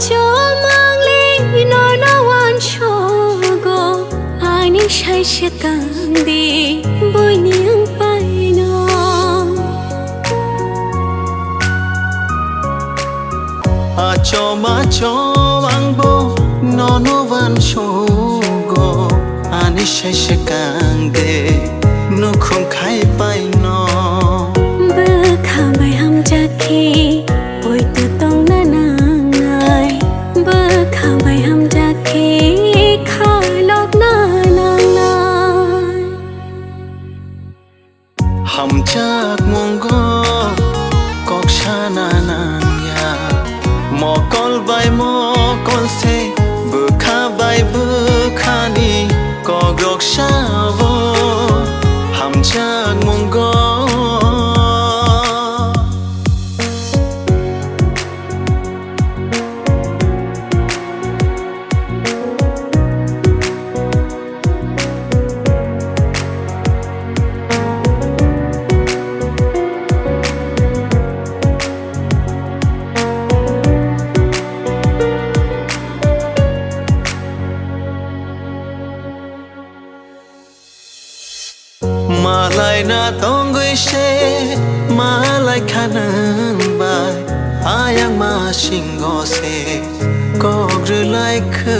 cho mang ly nówan chogo ani sai se tang di boi niang pai no cho ma cho ang bo no van chogo ani sai se kang de no khom khai pai no bơ kha bai ham ja ki boi tu tong na na ngai bơ kha bai ham ja ki kha lok na na ngai ham chak mong go kok shana nan ya mo kol bai mo kol se bơ kha bai bơ kha ni ko grok sha vo ham chak mong go Malay na tonggoy she malay kanan bay ayang ma shingo se kog ru lai khu